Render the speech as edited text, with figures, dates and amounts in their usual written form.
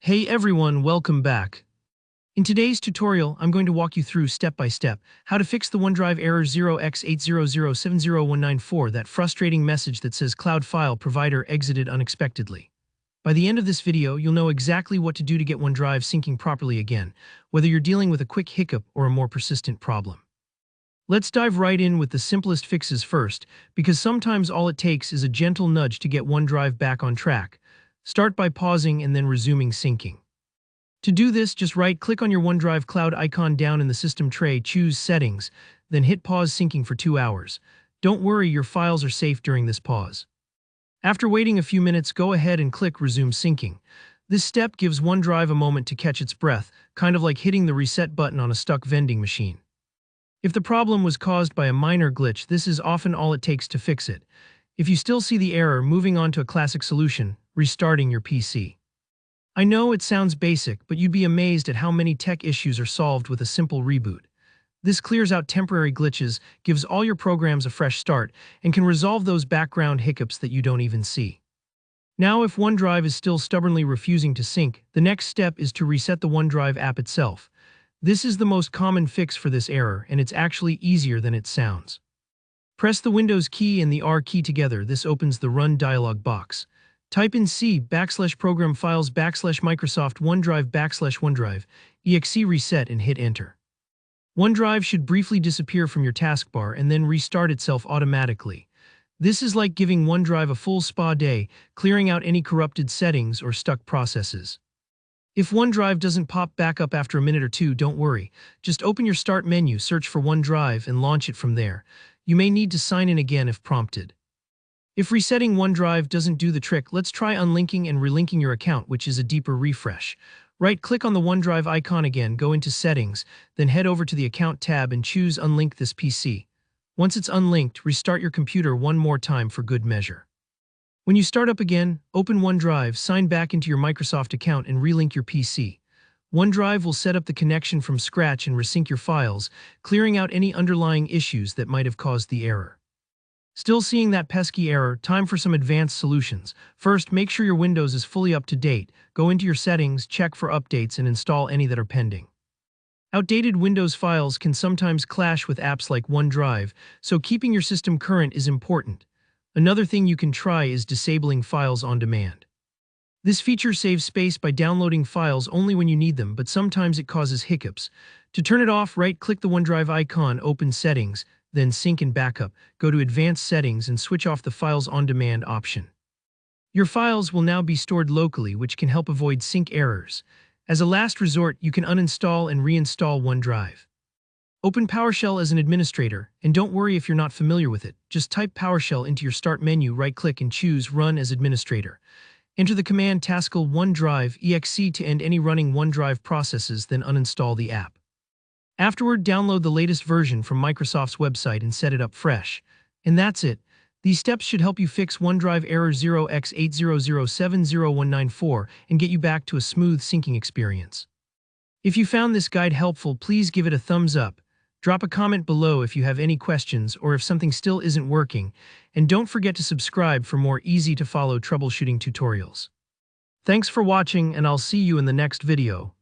Hey everyone, welcome back. In today's tutorial, I'm going to walk you through step by step how to fix the OneDrive error 0x80070194, that frustrating message that says cloud file provider exited unexpectedly. By the end of this video, you'll know exactly what to do to get OneDrive syncing properly again, whether you're dealing with a quick hiccup or a more persistent problem. Let's dive right in with the simplest fixes first, because sometimes all it takes is a gentle nudge to get OneDrive back on track. Start by pausing and then resuming syncing. To do this, just right-click on your OneDrive cloud icon down in the system tray, choose Settings, then hit Pause Syncing for 2 hours. Don't worry, your files are safe during this pause. After waiting a few minutes, go ahead and click Resume Syncing. This step gives OneDrive a moment to catch its breath, kind of like hitting the reset button on a stuck vending machine. If the problem was caused by a minor glitch, this is often all it takes to fix it. If you still see the error, moving on to a classic solution, restarting your PC. I know it sounds basic, but you'd be amazed at how many tech issues are solved with a simple reboot. This clears out temporary glitches, gives all your programs a fresh start, and can resolve those background hiccups that you don't even see. Now, if OneDrive is still stubbornly refusing to sync, the next step is to reset the OneDrive app itself. This is the most common fix for this error, and it's actually easier than it sounds. Press the Windows key and the R key together. This opens the Run dialog box. Type in C/program files /Microsoft OneDrive /OneDrive exe reset and hit Enter. OneDrive should briefly disappear from your taskbar and then restart itself automatically. This is like giving OneDrive a full spa day, clearing out any corrupted settings or stuck processes. If OneDrive doesn't pop back up after a minute or two, don't worry. Just open your Start menu, search for OneDrive, and launch it from there. You may need to sign in again if prompted. If resetting OneDrive doesn't do the trick, let's try unlinking and relinking your account, which is a deeper refresh. Right-click on the OneDrive icon again, go into Settings, then head over to the Account tab and choose Unlink this PC. Once it's unlinked, restart your computer one more time for good measure. When you start up again, open OneDrive, sign back into your Microsoft account and relink your PC. OneDrive will set up the connection from scratch and resync your files, clearing out any underlying issues that might have caused the error. Still seeing that pesky error? Time for some advanced solutions. First, make sure your Windows is fully up to date. Go into your settings, check for updates, and install any that are pending. Outdated Windows files can sometimes clash with apps like OneDrive, so keeping your system current is important. Another thing you can try is disabling files on demand. This feature saves space by downloading files only when you need them, but sometimes it causes hiccups. To turn it off, right-click the OneDrive icon, open Settings, then Sync and Backup, go to Advanced Settings and switch off the Files on Demand option. Your files will now be stored locally, which can help avoid sync errors. As a last resort, you can uninstall and reinstall OneDrive. Open PowerShell as an administrator, and don't worry if you're not familiar with it. Just type PowerShell into your Start menu, right-click and choose Run as Administrator. Enter the command taskle OneDrive exe to end any running OneDrive processes, then uninstall the app. Afterward, download the latest version from Microsoft's website and set it up fresh. And that's it. These steps should help you fix OneDrive error 0x80070194 and get you back to a smooth syncing experience. If you found this guide helpful, please give it a thumbs up. Drop a comment below if you have any questions or if something still isn't working, and don't forget to subscribe for more easy-to-follow troubleshooting tutorials. Thanks for watching, and I'll see you in the next video.